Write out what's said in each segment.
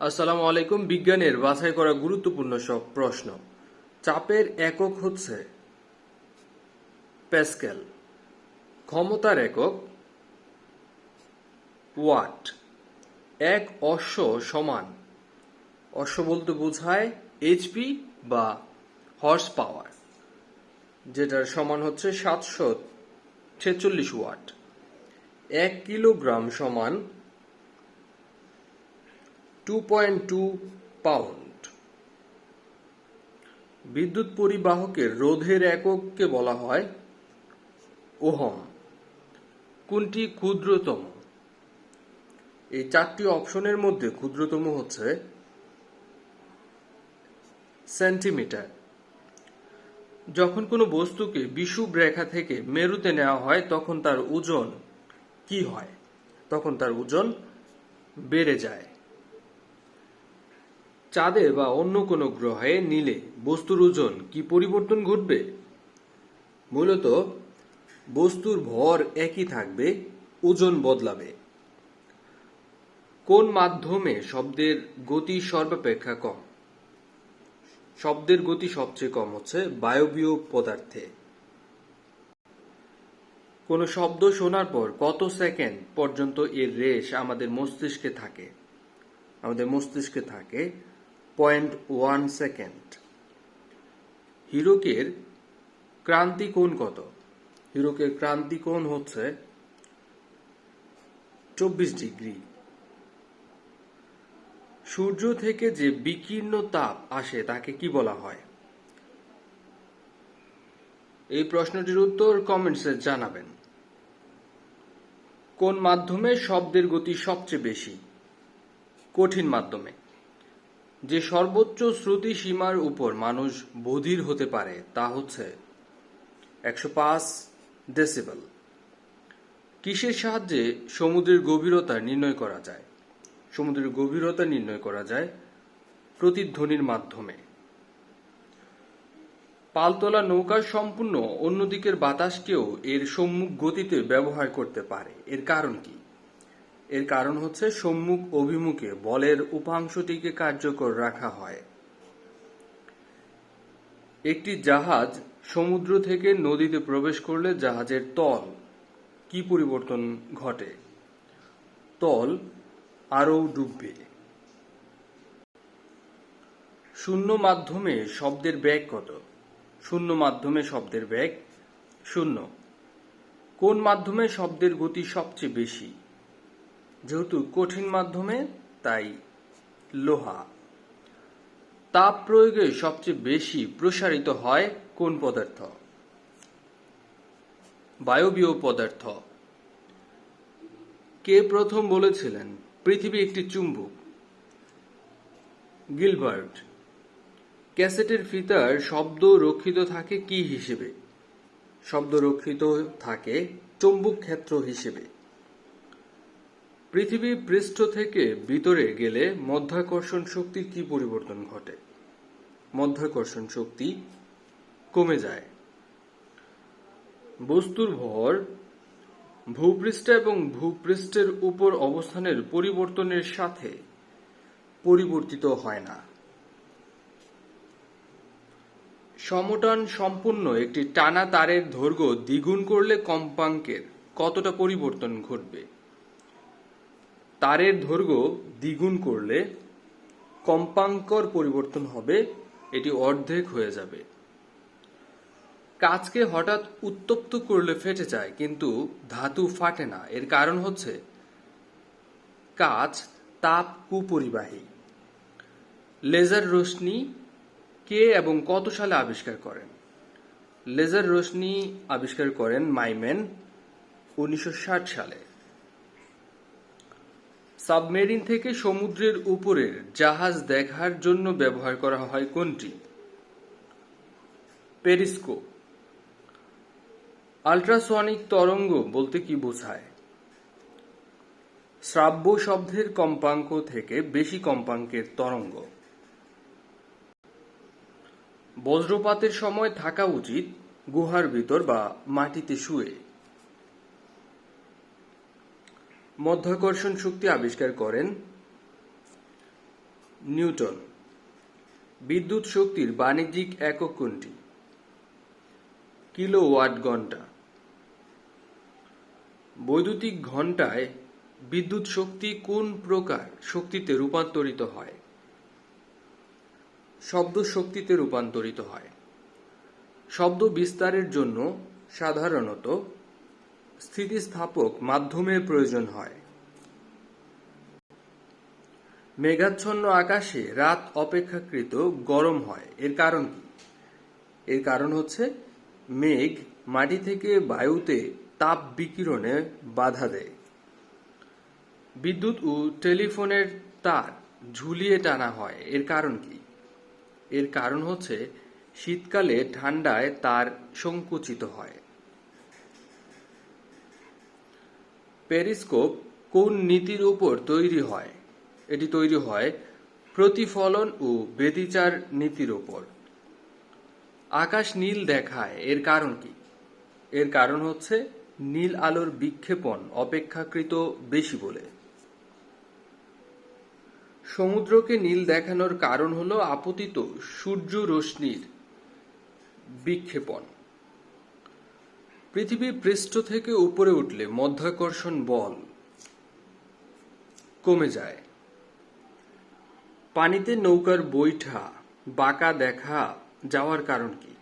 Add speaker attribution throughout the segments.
Speaker 1: আসসালামু আলাইকুম। বিজ্ঞানের বাছাই করা গুরুত্বপূর্ণ সব প্রশ্ন। চাপের একক হচ্ছে প্যাসকেল। ক্ষমতার একক ওয়াট। এক অশ্ব সমান, অশ্ব বলতে বোঝায় এইচপি বা হর্স পাওয়ার, যেটার সমান হচ্ছে 746 ওয়াট। 1 কিলোগ্রাম সমান 2.2 পাউন্ড। বিদ্যুৎ পরিবাহকের রোধের একককে বলা হয় ওহম। কোনটি ক্ষুদ্রতম? এই 4টি অপশনের মধ্যে ক্ষুদ্রতম হচ্ছে সেন্টিমিটার। যখন কোনো বস্তুকে বিষুব রেখা থেকে মেরুতে নেওয়া হয় তখন তার ওজন কি হয়? তখন তার ওজন বেড়ে যায়। চাঁদে বা অন্য কোনো গ্রহে নিলে বস্তুর ওজন কি পরিবর্তন ঘটবে? মূলত বস্তুর ভর একই থাকবে, ওজন বদলাবে। কোন মাধ্যমে শব্দের গতি সর্বাপেক্ষা কম? শব্দের গতি সবচেয়ে কম হচ্ছে বায়বীয় পদার্থে। কোনো শব্দ শোনার পর কত সেকেন্ড পর্যন্ত এর রেশ আমাদের মস্তিষ্কে থাকে? আমাদের মস্তিষ্কে থাকে 0.1 সেকেন্ড। হীরকের ক্রান্তি কোণ কত? হীরকের ক্রান্তি কোণ হচ্ছে 24 ডিগ্রি। সূর্য থেকে যে বিকীর্ণ তাপ আসে তাকে কি বলা হয়? এই প্রশ্নটির উত্তর কমেন্টসে জানাবেন। কোন মাধ্যমে শব্দের গতি সবচেয়ে বেশি? কঠিন মাধ্যমে। যে সর্বোচ্চ শ্রুতি সীমার উপর মানুষ বধির হতে পারে তা হচ্ছে 105 ডেসিবেল। কিসের সাহায্যে সমুদ্রের গভীরতা নির্ণয় করা যায়? সমুদ্রের গভীরতা নির্ণয় করা যায় প্রতিধ্বনির মাধ্যমে। পালতোলা নৌকার সম্পূর্ণ অন্য দিকের বাতাসকেও এর সম্মুখ গতিতে ব্যবহার করতে পারে। এর কারণ কি? এর কারণ হচ্ছে সম্মুখ অভিমুখে বলের উপাংশটিকে কার্যকর রাখা হয়। একটি জাহাজ সমুদ্র থেকে নদীতে প্রবেশ করলে জাহাজের তল কি পরিবর্তন ঘটে? তল আরও ডুববে। শূন্য মাধ্যমে শব্দের বেগ কত? শূন্য মাধ্যমে শব্দের বেগ 0। কোন মাধ্যমে শব্দের গতি সবচেয়ে বেশি? যেহেতু কঠিন মাধ্যমে তাই লোহা। তাপ প্রয়োগে সবচেয়ে বেশি প্রসারিত হয় কোন পদার্থ? বায়বীয় পদার্থ। কে প্রথম বলেছিলেন পৃথিবী একটি চুম্বক? গিলবার্ট। ক্যাসেটের ফিতার শব্দ রক্ষিত থাকে কি হিসেবে? শব্দ রক্ষিত থাকে চৌম্বক ক্ষেত্র হিসেবে। পৃথিবী পৃষ্ঠ থেকে ভিতরে গেলে মাধ্যাকর্ষণ শক্তির কি পরিবর্তন ঘটে? মাধ্যাকর্ষণ শক্তি কমে যায়। বস্তুর ভর ভূপৃষ্ঠ এবং ভূপৃষ্ঠের উপর অবস্থানের পরিবর্তনের সাথে পরিবর্তিত হয় না। সমটান সম্পূর্ণ একটি টানা তারের দৈর্ঘ্য দ্বিগুণ করলে কম্পাঙ্কের কতটা পরিবর্তন ঘটবে? তারের দৈর্ঘ্য দ্বিগুণ করলে কম্পাঙ্কর পরিবর্তন হবে, এটি অর্ধেক হয়ে যাবে। কাচকে হঠাৎ উত্তপ্ত করলে ফেটে যায় কিন্তু ধাতু ফাটে না। এর কারণ হচ্ছে কাচ তাপ কুপরিবাহী। লেজার রশ্মি কে এবং কত সালে আবিষ্কার করেন? লেজার রশ্মি আবিষ্কার করেন মাইম্যান 1960 সালে। সাবমেরিন থেকে সমুদ্রের উপরের জাহাজ দেখার জন্য ব্যবহার করা হয় কোনটি? পেরিস্কোপ। আল্ট্রাসনিক তরঙ্গ বলতে কি বোঝায়? শ্রাব্য শব্দের কম্পাঙ্ক থেকে বেশি কম্পাঙ্কের তরঙ্গ। বজ্রপাতের সময় থাকা উচিত গুহার ভিতর বা মাটিতে শুয়ে। মাধ্যাকর্ষণ শক্তি আবিষ্কার করেন নিউটন। বিদ্যুৎ শক্তির বাণিজ্যিক একক কোনটি? কিলোওয়াট ঘন্টা। বৈদ্যুতিক ঘণ্টায় বিদ্যুৎ শক্তি কোন প্রকার শক্তিতে রূপান্তরিত হয়? শব্দ শক্তিতে রূপান্তরিত হয়। শব্দ বিস্তারের জন্য সাধারণত স্থিতিস্থাপক মাধ্যমের প্রয়োজন হয়। মেঘাচ্ছন্ন আকাশে রাত অপেক্ষাকৃত গরম হয়, এর কারণ কি? এর কারণ হচ্ছে মেঘ মাটি থেকে বায়ুতে তাপ বিকিরণে বাধা দেয়। বিদ্যুৎ ও টেলিফোনের তার ঝুলিয়ে টানা হয়, এর কারণ কি? এর কারণ হচ্ছে শীতকালে ঠান্ডায় তার সংকুচিত হয়। পেরিস্কোপ কোন নীতির উপর তৈরি হয়? এটি তৈরি হয় প্রতিফলন ও ব্যতিচার নীতির উপর। আকাশ নীল দেখায়, এর কারণ কি? এর কারণ হচ্ছে নীল আলোর বিক্ষেপণ অপেক্ষাকৃত বেশি বলে। সমুদ্রকে নীল দেখানোর কারণ হলো আপতিত সূর্য রশ্মির বিক্ষেপণ। পৃথিবীর পৃষ্ঠ থেকে উপরে উঠলে মাধ্যাকর্ষণ বল কমে যায়। পানিতে নৌকার বৈঠা বাঁকা দেখা যাওয়ার কারণ কি?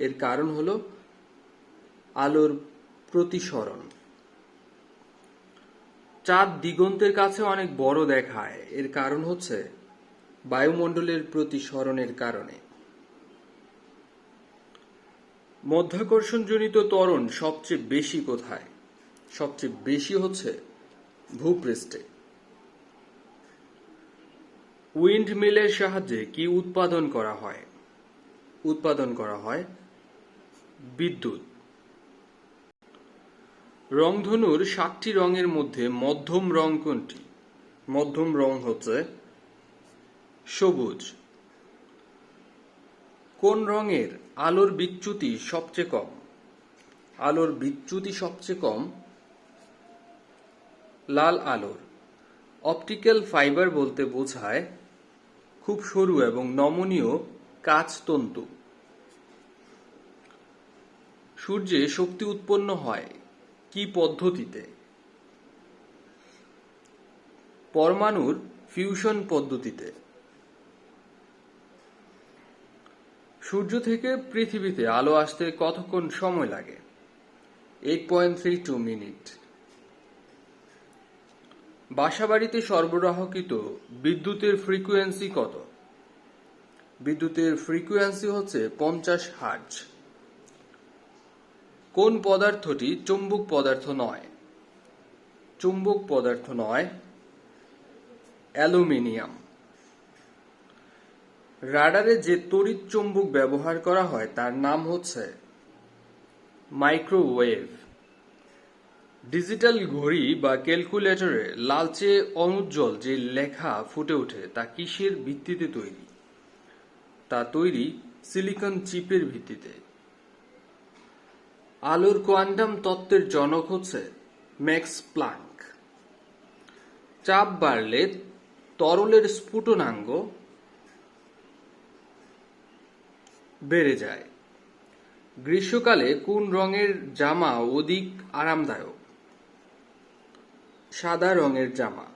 Speaker 1: এর কারণ হলো আলোর প্রতিসরণ। চাঁদ দিগন্তের কাছে অনেক বড় দেখায়, এর কারণ হচ্ছে বায়ুমণ্ডলের প্রতিসরণের কারণে। মাধ্যাকর্ষণজনিত ত্বরণ সবচেয়ে বেশি কোথায়? সবচেয়ে বেশি হচ্ছে ভূপৃষ্ঠে। উইন্ড মিলের সাহায্যে কি উৎপাদন করা হয়? উৎপাদন করা হয় বিদ্যুৎ। রংধনুর 7টি রঙের মধ্যে মধ্যম রং কোনটি? মধ্যম রং হচ্ছে সবুজ। কোন রঙের আলোর বিচ্যুতি সবচেয়ে কম? আলোর বিচ্যুতি সবচেয়ে কম লাল আলোর। অপটিক্যাল ফাইবার বলতে বোঝায় খুব সরু এবং নমনীয় কাঁচ তন্তু। সূর্যে শক্তি উৎপন্ন হয় কি পদ্ধতিতে? পরমাণুর ফিউশন পদ্ধতিতে। সূর্য থেকে পৃথিবীতে আলো আসতে কতক্ষণ সময় লাগে? 8.32 মিনিট। বাসাবাড়িতে সরবরাহকৃত বিদ্যুতের ফ্রিকোয়েন্সি কত? বিদ্যুতের ফ্রিকোয়েন্সি হচ্ছে 50 হার্জ। কোন পদার্থটি চুম্বক পদার্থ নয়? চুম্বক পদার্থ নয় অ্যালুমিনিয়াম। রাডারে যে তড়িৎ চুম্বক ব্যবহার করা হয় তার নাম হচ্ছে মাইক্রোওয়েভ। ডিজিটাল ঘড়ি বা ক্যালকুলেটরে লালচে অনুজ্জ্বল যে লেখা ফুটে ওঠে তা কিসের ভিত্তিতে তৈরি? তা তৈরি সিলিকন চিপের ভিত্তিতে। আলোর কোয়ান্টাম তত্ত্বের জনক হচ্ছে ম্যাক্স প্লাঙ্ক। চাপ বাড়লে তরলের স্ফুটনাঙ্ক বেড়ে যায়। গ্রীষ্মকালে কোন রঙের জামা অধিক আরামদায়ক? সাদা রঙের জামা।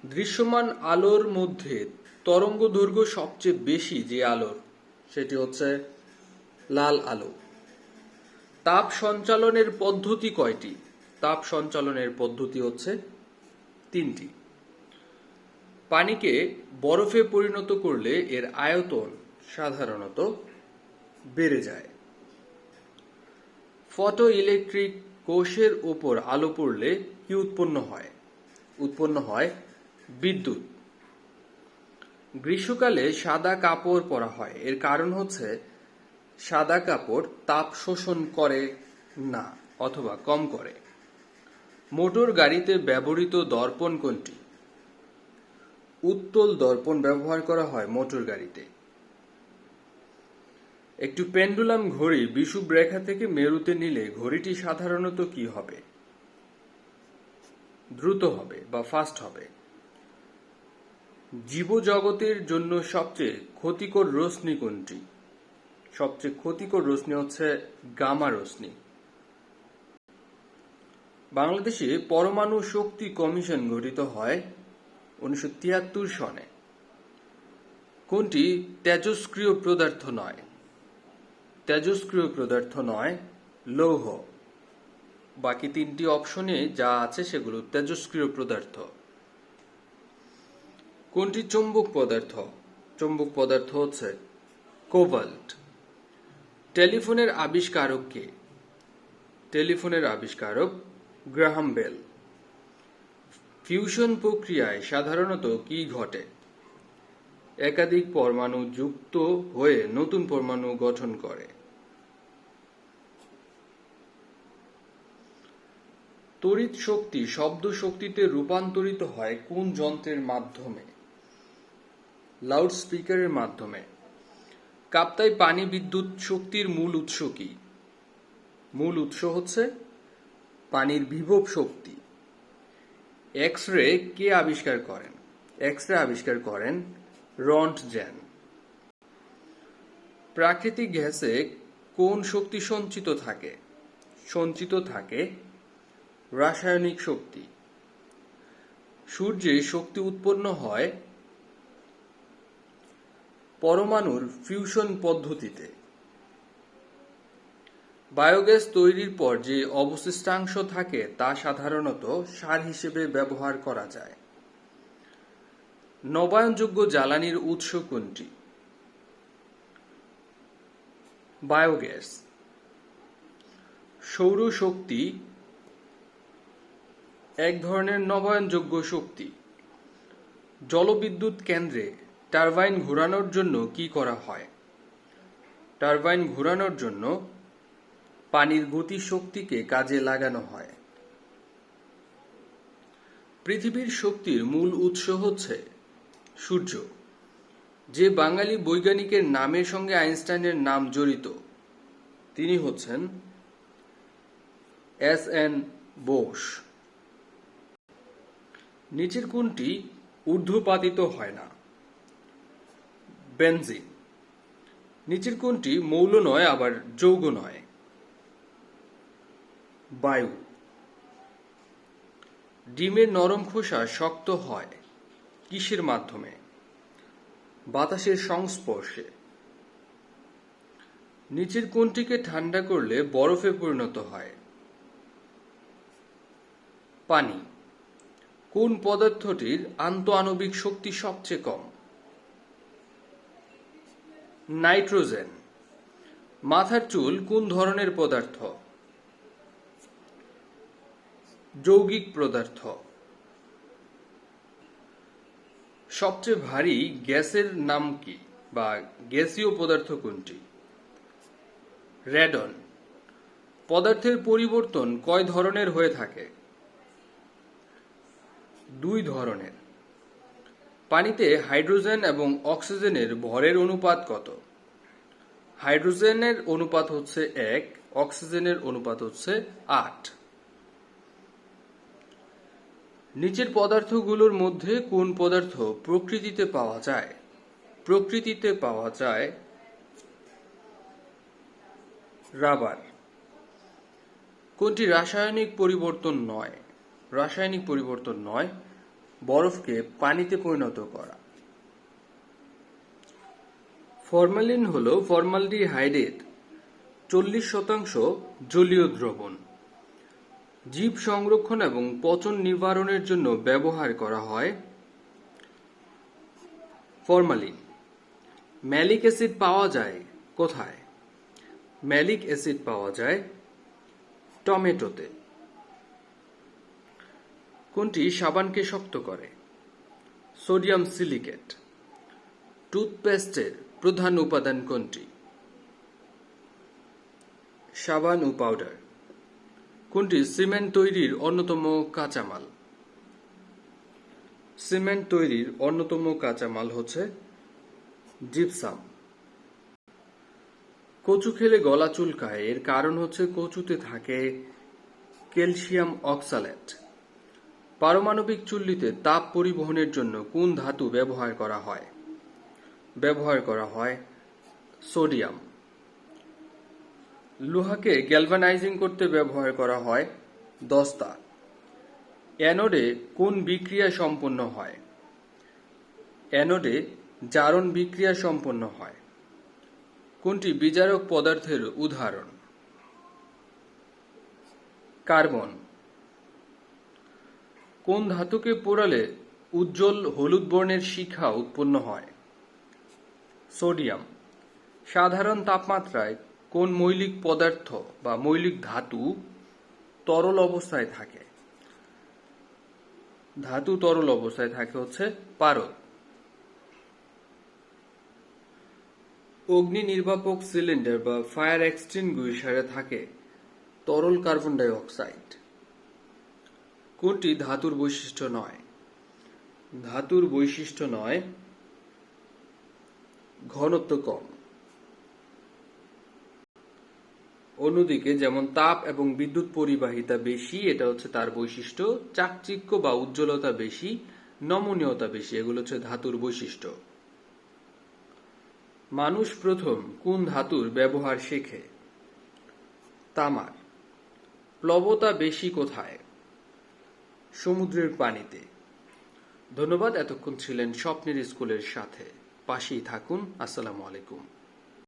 Speaker 1: দৃশ্যমান আলোর মধ্যে তরঙ্গদৈর্ঘ্য সবচেয়ে বেশি যে আলোর, সেটি হচ্ছে লাল আলো। তাপ সঞ্চালনের পদ্ধতি কয়টি? তাপ সঞ্চালনের পদ্ধতি হচ্ছে 3টি। পানিকে বরফে পরিণত করলে এর আয়তন সাধারণত বেড়ে যায়। ফটো ইলেকট্রিক কোষের উপর আলো পড়লে কি উৎপন্ন হয়? উৎপন্ন হয় বিদ্যুৎ। গ্রীষ্মকালে সাদা কাপড় পরা হয়, এর কারণ হচ্ছে সাদা কাপড় তাপ শোষণ করে না অথবা কম করে। মোটর গাড়িতে ব্যবহৃত দর্পণ কোনটি? উত্তল দর্পণ ব্যবহার করা হয় মোটর গাড়িতে। একটি পেন্ডুলাম ঘড়ি বিষুব রেখা থেকে মেরুতে নিলে ঘড়িটি সাধারণত কি হবে? দ্রুত হবে বা ফাস্ট হবে। জীবজগতের জন্য সবচেয়ে ক্ষতিকর রশ্মি কোনটি? সবচেয়ে ক্ষতিকর রশ্মি হচ্ছে গামা রশ্মি। বাংলাদেশে পরমাণু শক্তি কমিশন গঠিত হয় 1973 সনে। কোনটি তেজস্ক্রিয় পদার্থ নয়? তেজস্ক্রিয় পদার্থ নয়, লৌহ। বাকি তিনটি অপশনে যা আছে সেগুলো তেজস্ক্রিয় পদার্থ। কোনটি চৌম্বক পদার্থ? চৌম্বক পদার্থ হচ্ছে কোবাল্ট। টেলিফোনের আবিষ্কারক কে? টেলিফোনের আবিষ্কারক গ্রাহাম বেল। ফিউশন প্রক্রিয়ায় সাধারণত কি ঘটে? একাধিক পরমাণু যুক্ত হয়ে নতুন পরমাণু গঠন করে। তড়িৎ শক্তি শব্দ শক্তিতে রূপান্তরিত হয় কোন যন্ত্রের মাধ্যমে? লাউডস্পিকারের মাধ্যমে। কাপ্তাই পানি বিদ্যুৎ শক্তির মূল উৎস কি? মূল উৎস হচ্ছে পানির বিভব শক্তি। এক্স রে কে আবিষ্কার করেন? এক্স রে আবিষ্কার করেন রন্টজেন। প্রাকৃতিক গ্যাসে কোন শক্তি সঞ্চিত থাকে? সঞ্চিত থাকে রাসায়নিক শক্তি। সূর্যে শক্তি উৎপন্ন হয় পরমাণুর ফিউশন পদ্ধতিতে। বায়োগ্যাস তৈরির পর যে অবশিষ্টাংশ থাকে তা সাধারণত সার হিসেবে ব্যবহার করা যায়। নবায়নযোগ্য জ্বালানির উৎস কোনটি? বায়োগ্যাস। সৌরশক্তি এক ধরনের নবায়নযোগ্য শক্তি। জলবিদ্যুৎ কেন্দ্রে টারবাইন ঘোরানোর জন্য কি করা হয়? টারবাইন ঘোরানোর জন্য পানির গতি শক্তিকে কাজে লাগানো হয়। পৃথিবীর শক্তির মূল উৎস হচ্ছে সূর্য। যে বাঙালি বৈজ্ঞানিকের নামের সঙ্গে আইনস্টাইনের নাম জড়িত তিনি হচ্ছেন এস.এন. বোস। নিচের কোনটি ঊর্ধ্বপাতিত হয় না? বেনজিন। নিচের কোনটি মৌল নয় আবার যৌগ নয়? বায়ু। ডিমের নরম খোসা শক্ত হয় কিসের মাধ্যমে? বাতাসের সংস্পর্শে। নিচের কোনটিকে ঠান্ডা করলে বরফে পরিণত হয়? পানি। কোন পদার্থটির আন্তঃআণবিক শক্তি সবচেয়ে কম? নাইট্রোজেন। মাথার চুল কোন ধরনের পদার্থ? যৌগিক পদার্থ। সবচেয়ে ভারী গ্যাসের নাম কি বা গ্যাসীয় পদার্থ কোনটি? রেডন। পদার্থের পরিবর্তন কয় ধরনের হয়ে থাকে? দুই ধরনের। পানিতে হাইড্রোজেন এবং অক্সিজেনের ভরের অনুপাত কত? হাইড্রোজেনের অনুপাত হচ্ছে 1, অক্সিজেনের অনুপাত হচ্ছে 8। নিচের পদার্থগুলোর মধ্যে কোন পদার্থ প্রকৃতিতে পাওয়া যায়? প্রকৃতিতে পাওয়া যায় রাবার। কোনটি রাসায়নিক পরিবর্তন নয়? রাসায়নিক পরিবর্তন নয়, বরফকে পানিতে পরিণত করা। ফরমালিন হল ফর্মালডিহাইডের 40% জলীয় দ্রবণ। জীব সংরক্ষণ এবং পচন নিবারণের জন্য ব্যবহার করা হয় ফরমালিন। ম্যালিক অ্যাসিড পাওয়া যায় কোথায়? ম্যালিক অ্যাসিড পাওয়া যায় টমেটোতে। কোনটি সাবানকে শক্ত করে? Sodium silicate. টুথপেস্টের প্রধান উপাদান কোনটি? সাবান ও পাউডার। কোনটি সিমেন্ট তৈরির অন্যতম কাঁচামাল? সিমেন্ট তৈরির অন্যতম কাঁচামাল হচ্ছে জিপসাম। কচু খেলে গলা চুলকায় এর কারণ হচ্ছে কচুতে থাকে ক্যালসিয়াম অক্সালেট। পারমাণবিক চুল্লিতে তাপ পরিবহনের জন্য কোন ধাতু ব্যবহার করা হয়? ব্যবহার করা হয় সোডিয়াম। লোহাকে গ্যালভানাইজিং করতে ব্যবহার করা হয় দস্তা। অ্যানোডে কোন বিক্রিয়া সম্পন্ন হয়? অ্যানোডে জারণ বিক্রিয়া সম্পন্ন হয়। কোনটি বিজারক পদার্থের উদাহরণ? কার্বন। কোন ধাতুকে পোড়ালে উজ্জ্বল হলুদ বর্ণের শিখা উৎপন্ন হয়? সোডিয়াম। সাধারণ তাপমাত্রায় কোন মৌলিক পদার্থ বা মৌলিক ধাতু তরল অবস্থায় থাকে? ধাতু তরল অবস্থায় থাকে হচ্ছে পারদ। অগ্নি নির্বাপক সিলিন্ডার বা ফায়ার এক্সটিংগুইশারে থাকে তরল কার্বন ডাই অক্সাইড। কোনটি ধাতুর বৈশিষ্ট্য নয়? ধাতুর বৈশিষ্ট্য নয়, ঘনত্ব কম। অন্যদিকে যেমন তাপ এবং বিদ্যুৎ পরিবাহিতা বেশি, এটা হচ্ছে তার বৈশিষ্ট্য। চাকচিক্য বা উজ্জ্বলতা বেশি, নমনীয়তা বেশি, এগুলো হচ্ছে ধাতুর বৈশিষ্ট্য। মানুষ প্রথম কোন ধাতুর ব্যবহার শেখে? তামার। প্লবতা বেশি কোথায়? সমুদ্রের পানিতে। ধন্যবাদ, এতক্ষণ ছিলেন স্বপ্নের স্কুলের সাথে। পাশেই থাকুন। আসসালামু আলাইকুম।